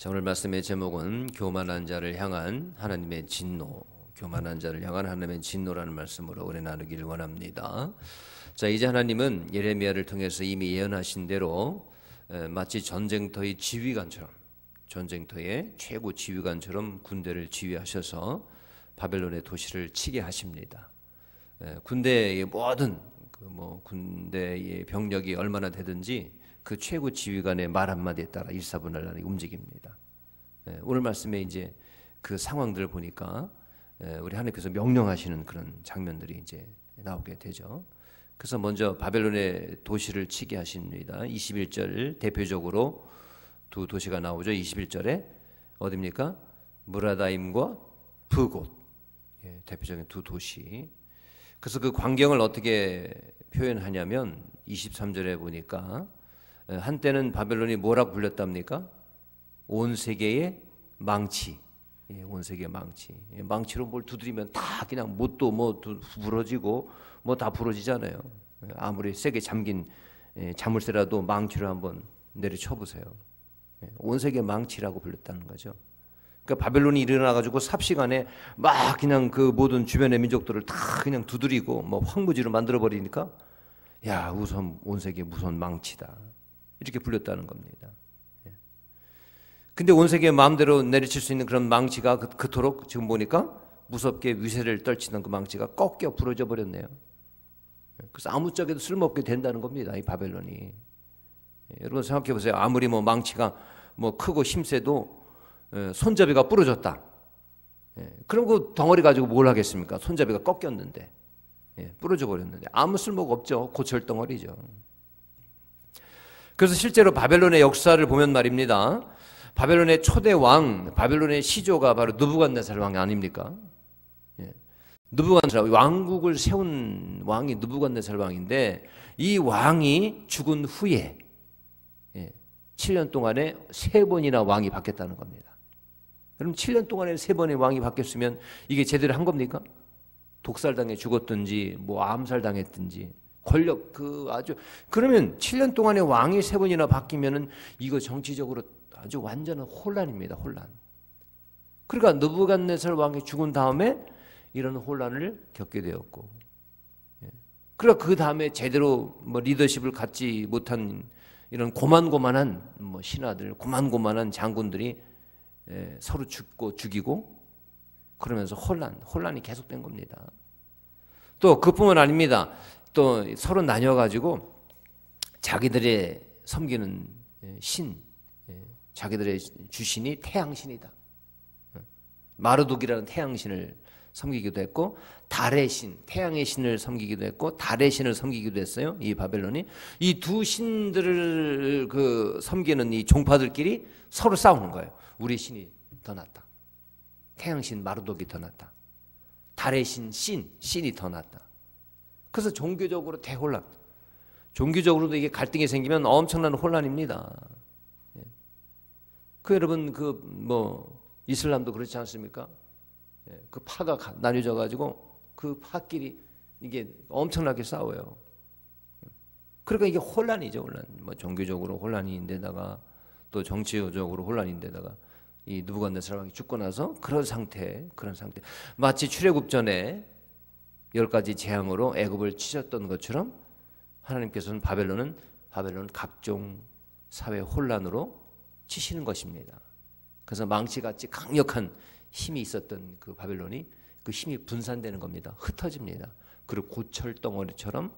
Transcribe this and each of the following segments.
자, 오늘 말씀의 제목은 교만한 자를 향한 하나님의 진노, 교만한 자를 향한 하나님의 진노라는 말씀으로 오래 나누기를 원합니다. 자, 이제 하나님은 예레미야를 통해서 이미 예언하신 대로 마치 전쟁터의 지휘관처럼, 전쟁터의 최고 지휘관처럼 군대를 지휘하셔서 바벨론의 도시를 치게 하십니다. 군대의 모든 군대의 병력이 얼마나 되든지 그 최고 지휘관의 말 한마디에 따라 일사분란하게 움직입니다. 오늘 말씀에 이제 그 상황들을 보니까 우리 하나님께서 명령하시는 그런 장면들이 이제 나오게 되죠. 그래서 먼저 바벨론의 도시를 치게 하십니다. 21절 대표적으로 두 도시가 나오죠. 21절에 어디입니까? 무라다임과 브곳, 대표적인 두 도시. 그래서 그 광경을 어떻게 표현하냐면 23절에 보니까 한때는 바벨론이 뭐라고 불렸답니까? 온 세계의 망치. 온 세계의 망치. 망치로 뭘 두드리면 다 그냥 못도 뭐 부러지고 뭐 다 부러지잖아요. 아무리 세게 잠긴 자물쇠라도 망치로 한번 내려쳐 보세요. 온 세계의 망치라고 불렸다는 거죠. 그러니까 바벨론이 일어나가지고 삽시간에 막 그냥 그 모든 주변의 민족들을 다 그냥 두드리고 뭐 황무지로 만들어 버리니까 야, 우선 온 세계 무서운 망치다. 이렇게 불렸다는 겁니다. 근데 온 세계 마음대로 내리칠 수 있는 그런 망치가 그토록 지금 보니까 무섭게 위세를 떨치는 그 망치가 꺾여 부러져 버렸네요. 그래서 아무짝에도 쓸모없게 된다는 겁니다. 이 바벨론이. 여러분 생각해 보세요. 아무리 뭐 망치가 뭐 크고 힘세도 손잡이가 부러졌다. 그럼 그 덩어리 가지고 뭘 하겠습니까? 손잡이가 꺾였는데, 부러져 버렸는데 아무 쓸모가 없죠. 고철 덩어리죠. 그래서 실제로 바벨론의 역사를 보면 말입니다. 바벨론의 초대 왕, 바벨론의 시조가 바로 느부갓네살 왕이 아닙니까? 느부갓네살 왕국을 세운 왕이 느부갓네살 왕인데 이 왕이 죽은 후에 7년 동안에 3번이나 왕이 바뀌었다는 겁니다. 그럼 7년 동안에 3번의 왕이 바뀌었으면 이게 제대로 한 겁니까? 독살당해 죽었든지 뭐 암살당했든지 권력 그러면 7년 동안에 왕이 3번이나 바뀌면은 이거 정치적으로 아주 완전한 혼란입니다. 혼란. 그러니까 느부갓네살 왕이 죽은 다음에 이런 혼란을 겪게 되었고, 그러니까 그 다음에 제대로 뭐 리더십을 갖지 못한 이런 고만고만한 뭐 신하들, 고만고만한 장군들이 서로 죽이고 그러면서 혼란이 계속된 겁니다. 또 그뿐만 아닙니다. 또 서로 나뉘어가지고 자기들의 섬기는 신, 자기들의 주신이 태양신이다. 마르둑이라는 태양신을 섬기기도 했고 달의 신, 태양의 신을 섬기기도 했고 달의 신을 섬기기도 했어요. 이 바벨론이 이 두 신들을 섬기는 이 종파들끼리 서로 싸우는 거예요. 우리 신이 더 낫다. 태양신 마르둑이 더 낫다. 달의 신이 더 낫다. 그래서 종교적으로 대혼란. 종교적으로도 이게 갈등이 생기면 엄청난 혼란입니다. 여러분 이슬람도 그렇지 않습니까? 그 파가 나뉘어져 가지고 그 파끼리 이게 엄청나게 싸워요. 그러니까 이게 혼란이죠, 혼란. 뭐 종교적으로 혼란인데다가 또 정치적으로 혼란인데다가 이 느부갓네살 왕이 죽고 나서 그런 상태. 마치 출애굽 전에 10가지 재앙으로 애굽을 치셨던 것처럼 하나님께서는 바벨론은 각종 사회 혼란으로 치시는 것입니다. 그래서 망치같이 강력한 힘이 있었던 그 바벨론이 그 힘이 분산되는 겁니다. 흩어집니다. 그리고 고철 덩어리처럼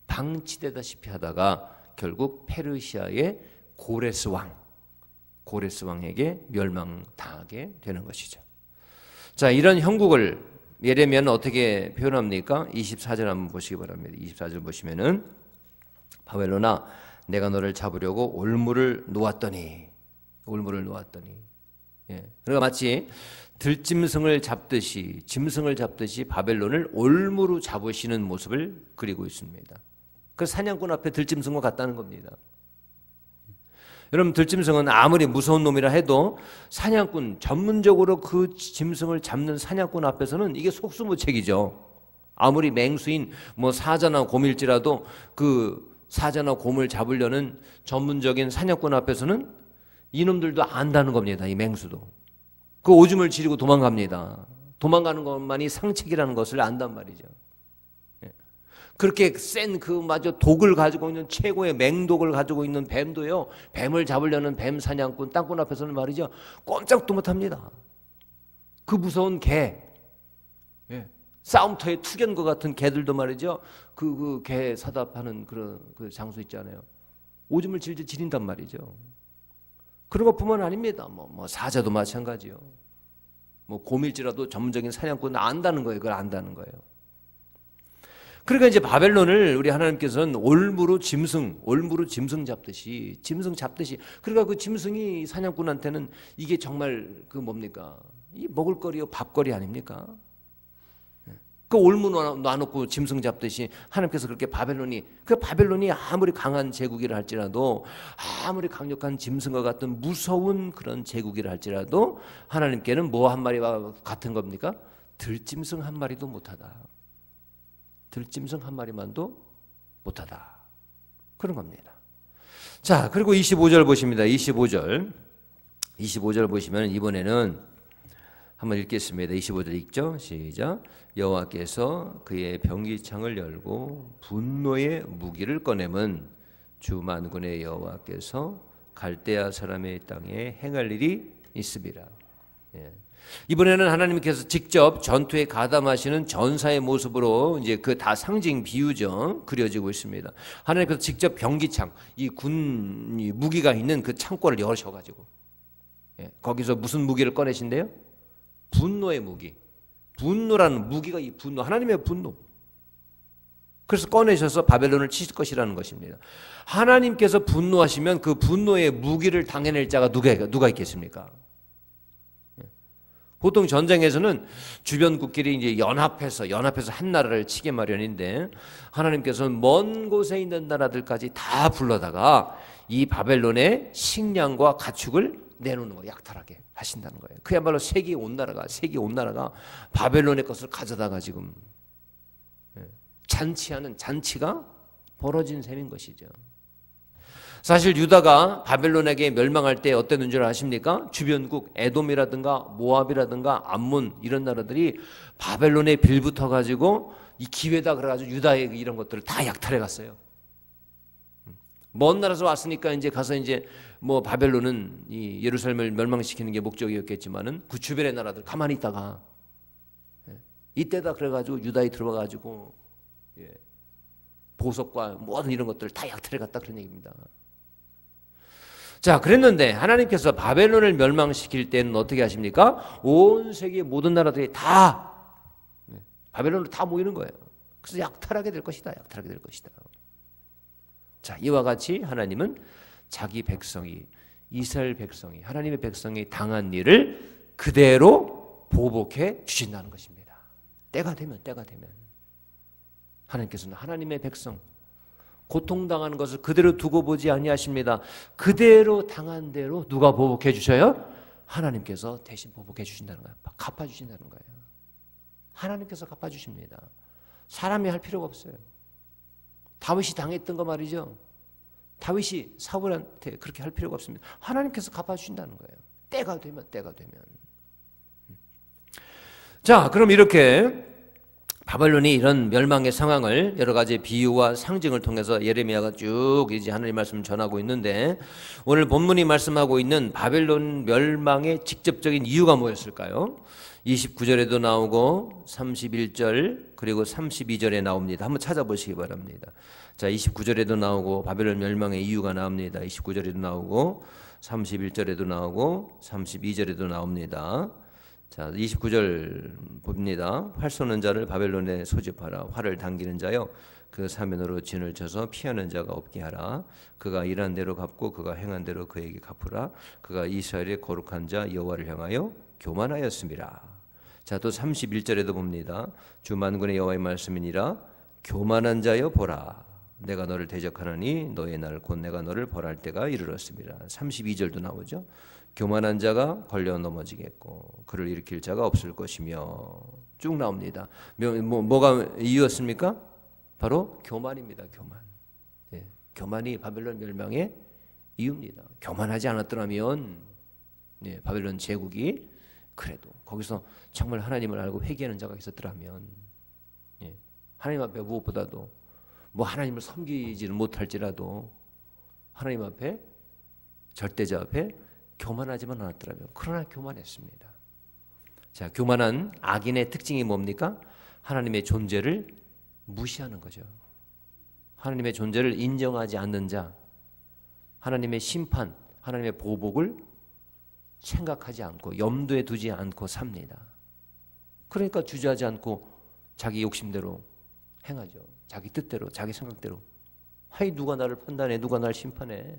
방치되다시피 하다가 결국 페르시아의 고레스 왕에게 멸망당하게 되는 것이죠. 자, 이런 형국을 예레미야는 어떻게 표현합니까? 24절 한번 보시기 바랍니다. 24절 보시면은 바벨론아, 내가 너를 잡으려고 올무를 놓았더니. 그러니까 마치 들짐승을 잡듯이 바벨론을 올무로 잡으시는 모습을 그리고 있습니다. 그 사냥꾼 앞에 들짐승과 같다는 겁니다. 여러분, 들짐승은 아무리 무서운 놈이라 해도 사냥꾼, 전문적으로 그 짐승을 잡는 사냥꾼 앞에서는 이게 속수무책이죠. 아무리 맹수인 사자나 곰일지라도 그 사자나 곰을 잡으려는 전문적인 사냥꾼 앞에서는 이놈들도 안다는 겁니다. 이 맹수도. 그 오줌을 지리고 도망갑니다. 도망가는 것만이 상책이라는 것을 안단 말이죠. 그렇게 센 그 마저 독을 가지고 있는 최고의 맹독을 가지고 있는 뱀도요, 뱀을 잡으려는 뱀 사냥꾼 땅꾼 앞에서는 말이죠, 꼼짝도 못합니다. 그 무서운 개, 싸움터의 투견과 같은 개들도 말이죠, 그 개 사답하는 그런 그 장소 있잖아요. 오줌을 질질 지린단 말이죠. 그런 것뿐만 아닙니다. 뭐 사자도 마찬가지요. 뭐 곰일지라도 전문적인 사냥꾼은 안다는 거예요. 그걸 안다는 거예요. 그러니까 이제 바벨론을 우리 하나님께서는 올무로 짐승 잡듯이, 그러니까 그 짐승이 사냥꾼한테는 이게 정말 그 뭡니까? 이 먹을거리요, 밥거리 아닙니까? 그 올무 놔놓고 짐승 잡듯이 하나님께서 그렇게 바벨론이 아무리 강한 제국이라 할지라도, 아무리 강력한 짐승과 같은 무서운 그런 제국이라 할지라도 하나님께는 뭐 한 마리와 같은 겁니까? 들짐승 한 마리도 못하다. 들짐승 한 마리만도 못하다. 그런 겁니다. 자, 그리고 25절 보십니다. 25절 보시면 이번에는 한번 읽겠습니다. 25절 읽죠? 시작. 여호와께서 그의 병기창을 열고 분노의 무기를 꺼내면 주 만군의 여호와께서 갈대아 사람의 땅에 행할 일이 있습니다. 이번에는 하나님께서 직접 전투에 가담하시는 전사의 모습으로 이제 그 다 상징 비유죠, 그려지고 있습니다. 하나님께서 직접 병기창, 이 군 무기가 있는 그 창고를 열으셔가지고 거기서 무슨 무기를 꺼내신대요? 분노의 무기. 분노라는 무기가 이 분노, 하나님의 분노. 그래서 꺼내셔서 바벨론을 치실 것이라는 것입니다. 하나님께서 분노하시면 그 분노의 무기를 당해낼 자가 누가 있겠습니까? 보통 전쟁에서는 주변국끼리 이제 연합해서 한 나라를 치게 마련인데, 하나님께서는 먼 곳에 있는 나라들까지 다 불러다가 이 바벨론의 식량과 가축을 내놓는 거예요. 약탈하게 하신다는 거예요. 그야말로 세계 온 나라가 바벨론의 것을 가져다가 지금 잔치가 벌어진 셈인 것이죠. 사실 유다가 바벨론에게 멸망할 때 어땠는 줄 아십니까? 주변국 에돔이라든가 모압이라든가 암몬 이런 나라들이 바벨론에 빌붙어 가지고 이 기회다 그래가지고 유다의 이런 것들을 다 약탈해 갔어요. 먼 나라에서 왔으니까 이제 가서 이제 뭐 바벨론은 이 예루살렘을 멸망시키는 게 목적이었겠지만은 그 주변의 나라들 가만히 있다가 이때다 그래가지고 유다에 들어가가지고 보석과 모든 이런 것들을 다 약탈해 갔다 그런 얘기입니다. 자, 그랬는데 하나님께서 바벨론을 멸망시킬 때는 어떻게 하십니까? 온 세계 모든 나라들이 다 바벨론으로 다 모이는 거예요. 그래서 약탈하게 될 것이다. 자, 이와 같이 하나님은 자기 백성이, 이스라엘 백성이, 하나님의 백성이 당한 일을 그대로 보복해 주신다는 것입니다. 때가 되면 하나님께서는 하나님의 백성 고통당하는 것을 그대로 두고 보지 아니하십니다. 그대로 당한 대로 누가 보복해 주셔요? 하나님께서 대신 보복해 주신다는 거예요. 갚아주신다는 거예요. 하나님께서 갚아주십니다. 사람이 할 필요가 없어요. 다윗이 당했던 거 말이죠. 다윗이 사울한테 그렇게 할 필요가 없습니다. 하나님께서 갚아주신다는 거예요. 때가 되면. 자, 그럼 이렇게 바벨론이 이런 멸망의 상황을 여러 가지 비유와 상징을 통해서 예레미야가 쭉 이제 하나님 말씀을 전하고 있는데, 오늘 본문이 말씀하고 있는 바벨론 멸망의 직접적인 이유가 뭐였을까요? 29절에도 나오고 31절 그리고 32절에 나옵니다. 한번 찾아보시기 바랍니다. 자, 29절에도 나오고 바벨론 멸망의 이유가 나옵니다. 29절에도 나오고 31절에도 나오고 32절에도 나옵니다. 자, 29절 봅니다. 활 쏘는 자를 바벨론에 소집하라. 활을 당기는 자여 그 사면으로 진을 쳐서 피하는 자가 없게 하라. 그가 일한 대로 갚고 그가 행한 대로 그에게 갚으라. 그가 이스라엘의 거룩한 자 여호와를 향하여 교만하였습니다. 자, 또 31절에도 봅니다. 주 만군의 여호와의 말씀이니라. 교만한 자여 보라. 내가 너를 대적하노니 너의 날 곧 내가 너를 벌할 때가 이르렀습니다. 32절도 나오죠. 교만한 자가 걸려 넘어지겠고 그를 일으킬 자가 없을 것이며 쭉 나옵니다. 뭐가 이유였습니까? 바로 교만입니다. 교만이 바벨론 멸망의 이유입니다. 교만하지 않았더라면 바벨론 제국이 그래도 거기서 정말 하나님을 알고 회개하는 자가 있었더라면 하나님 앞에 무엇보다도 뭐 하나님을 섬기지는 못할지라도 하나님 앞에 절대자 앞에 교만하지만 않았더라면 그러나 교만했습니다. 자, 교만한 악인의 특징이 뭡니까? 하나님의 존재를 무시하는 거죠. 하나님의 존재를 인정하지 않는 자, 하나님의 심판, 하나님의 보복을 생각하지 않고 염두에 두지 않고 삽니다. 그러니까 주저하지 않고 자기 욕심대로 행하죠. 자기 뜻대로, 자기 생각대로. 하이 누가 나를 판단해, 누가 나를 심판해.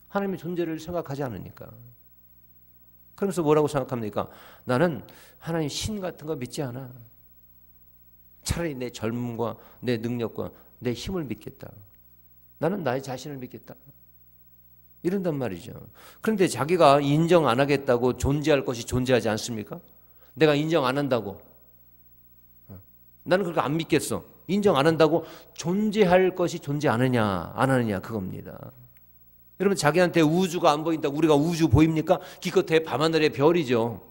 하나님의 존재를 생각하지 않으니까. 그러면서 뭐라고 생각합니까? 나는 하나님 신 같은 거 믿지 않아. 차라리 내 젊음과 내 능력과 내 힘을 믿겠다. 나는 나의 자신을 믿겠다. 이런단 말이죠. 그런데 자기가 인정 안 하겠다고 존재할 것이 존재하지 않습니까? 내가 인정 안 한다고. 나는 그렇게 안 믿겠어. 인정 안 한다고 존재할 것이 존재 안 하느냐 그겁니다. 여러분 자기한테 우주가 안 보인다. 우리가 우주 보입니까? 기껏해 밤하늘의 별이죠.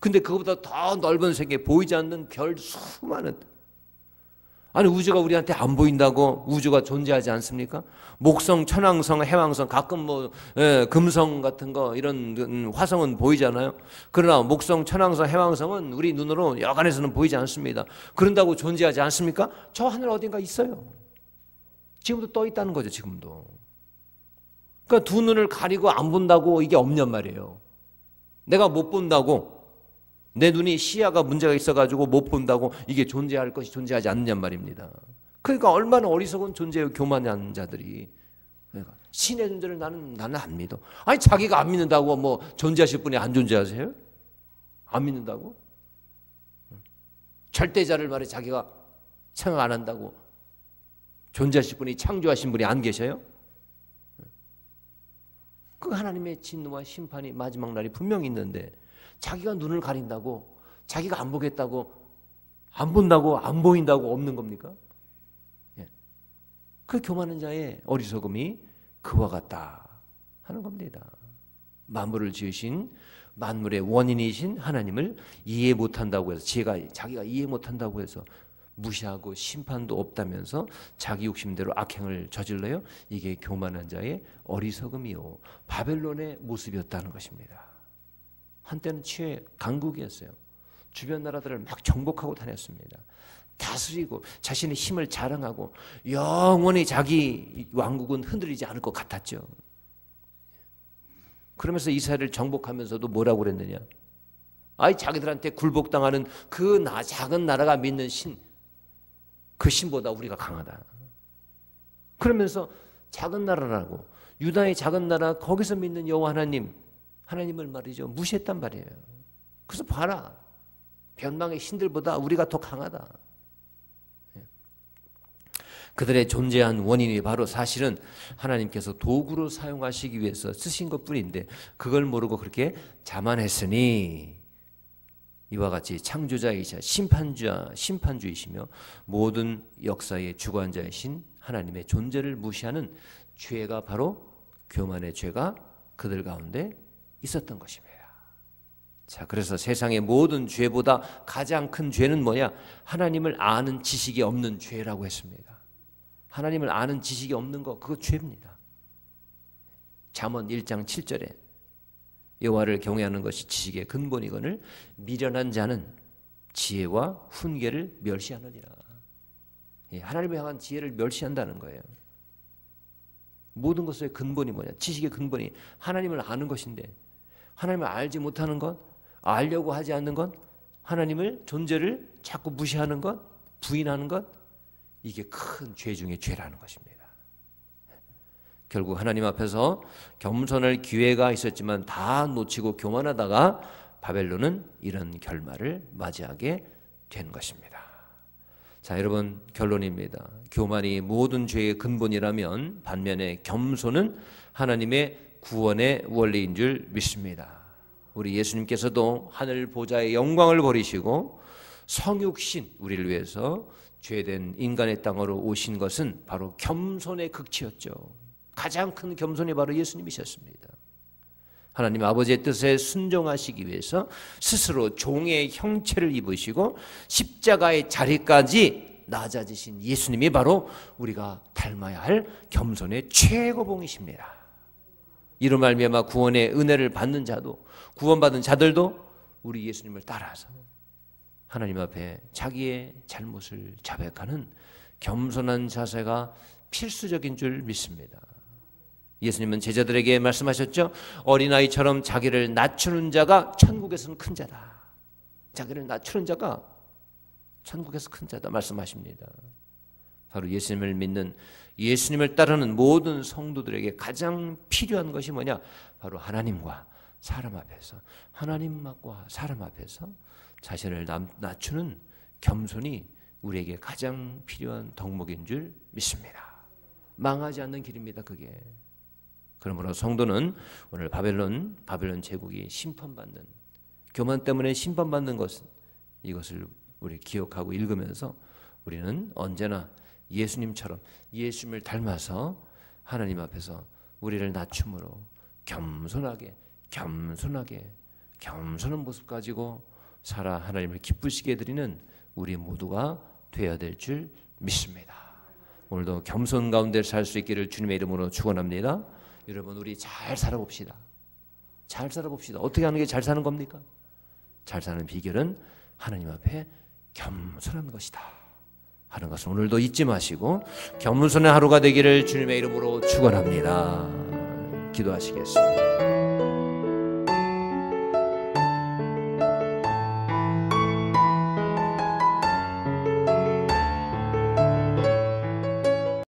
근데 그거보다 더 넓은 세계 보이지 않는 별 수많은 아니 우주가 우리한테 안 보인다고 우주가 존재하지 않습니까? 목성, 천왕성, 해왕성 가끔 뭐 금성 같은 거 이런 화성은 보이잖아요. 그러나 목성, 천왕성, 해왕성은 우리 눈으로 여간에서는 보이지 않습니다. 그런다고 존재하지 않습니까? 저 하늘 어딘가 있어요. 지금도 떠 있다는 거죠. 지금도. 그러니까 두 눈을 가리고 안 본다고 이게 없냔 말이에요. 내가 못 본다고 내 눈이 시야가 문제가 있어가지고 못 본다고 이게 존재할 것이 존재하지 않느냔 말입니다. 그러니까 얼마나 어리석은 존재예요. 교만한 자들이. 그러니까 신의 존재를 나는 안 믿어. 아니 자기가 안 믿는다고 뭐 존재하실 분이 안 존재하세요? 안 믿는다고? 절대자를 말해 자기가 생각 안 한다고 존재하실 분이 창조하신 분이 안 계셔요? 그 하나님의 진노와 심판이 마지막 날이 분명히 있는데 자기가 눈을 가린다고 자기가 안 보겠다고 안 본다고 안 보인다고 없는 겁니까? 그 교만한 자의 어리석음이 그와 같다 하는 겁니다. 만물을 지으신 만물의 원인이신 하나님을 이해 못한다고 해서 자기가 이해 못한다고 해서 무시하고 심판도 없다면서 자기 욕심대로 악행을 저질러요. 이게 교만한 자의 어리석음이요 바벨론의 모습이었다는 것입니다. 한때는 치외 강국이었어요. 주변 나라들을 막 정복하고 다녔습니다. 다스리고 자신의 힘을 자랑하고 영원히 자기 왕국은 흔들리지 않을 것 같았죠. 그러면서 이스라엘을 정복하면서도 뭐라고 그랬느냐? 아이 자기들한테 굴복당하는 그 작은 나라가 믿는 신, 그 신보다 우리가 강하다. 그러면서 작은 나라라고 유다의 작은 나라 거기서 믿는 여호와 하나님을 말이죠 무시했단 말이에요. 그래서 봐라 변방의 신들보다 우리가 더 강하다. 그들의 존재한 원인이 바로 사실은 하나님께서 도구로 사용하시기 위해서 쓰신 것뿐인데 그걸 모르고 그렇게 자만했으니 이와 같이 창조자이자 심판주이시며 모든 역사의 주관자이신 하나님의 존재를 무시하는 죄가 바로 교만의 죄가 그들 가운데 있었던 것입니다. 자, 그래서 세상의 모든 죄보다 가장 큰 죄는 뭐냐? 하나님을 아는 지식이 없는 죄라고 했습니다. 하나님을 아는 지식이 없는 거 그거 죄입니다. 잠언 1장 7절에 여호와를 경외하는 것이 지식의 근본이거늘 미련한 자는 지혜와 훈계를 멸시하느니라. 하나님을 향한 지혜를 멸시한다는 거예요. 모든 것의 근본이 뭐냐? 지식의 근본이 하나님을 아는 것인데 하나님을 알지 못하는 것, 알려고 하지 않는 것, 하나님을 존재를 자꾸 무시하는 것, 부인하는 것, 이게 큰 죄 중에 죄라는 것입니다. 결국 하나님 앞에서 겸손할 기회가 있었지만 다 놓치고 교만하다가 바벨론은 이런 결말을 맞이하게 된 것입니다. 자, 여러분 결론입니다. 교만이 모든 죄의 근본이라면 반면에 겸손은 하나님의 구원의 원리인 줄 믿습니다. 우리 예수님께서도 하늘 보좌의 영광을 버리시고 성육신 우리를 위해서 죄된 인간의 땅으로 오신 것은 바로 겸손의 극치였죠. 가장 큰 겸손이 바로 예수님이셨습니다. 하나님 아버지의 뜻에 순종하시기 위해서 스스로 종의 형체를 입으시고 십자가의 자리까지 낮아지신 예수님이 바로 우리가 닮아야 할 겸손의 최고봉이십니다. 이로 말미암아 구원의 은혜를 받는 자도, 구원받은 자들도 우리 예수님을 따라서 하나님 앞에 자기의 잘못을 자백하는 겸손한 자세가 필수적인 줄 믿습니다. 예수님은 제자들에게 말씀하셨죠. 어린아이처럼 자기를 낮추는 자가 천국에서는 큰 자다. 자기를 낮추는 자가 천국에서 큰 자다 말씀하십니다. 바로 예수님을 믿는, 예수님을 따르는 모든 성도들에게 가장 필요한 것이 뭐냐? 바로 하나님과 사람 앞에서, 하나님과 사람 앞에서 자신을 낮추는 겸손이 우리에게 가장 필요한 덕목인 줄 믿습니다. 망하지 않는 길입니다, 그게. 그러므로 성도는 오늘 바벨론 제국이 심판받는, 교만 때문에 심판받는 것은, 이것을 우리 기억하고 읽으면서 우리는 언제나 예수님처럼, 예수님을 닮아서 하나님 앞에서 우리를 낮춤으로 겸손한 모습 가지고 살아 하나님을 기쁘시게 해드리는 우리 모두가 되어야 될 줄 믿습니다. 오늘도 겸손 가운데 살 수 있기를 주님의 이름으로 축원합니다. 여러분, 우리 잘 살아봅시다. 잘 살아봅시다. 어떻게 하는 게 잘 사는 겁니까? 잘 사는 비결은 하나님 앞에 겸손한 것이다 하는 것을 오늘도 잊지 마시고 겸손의 하루가 되기를 주님의 이름으로 축원합니다. 기도하시겠습니다.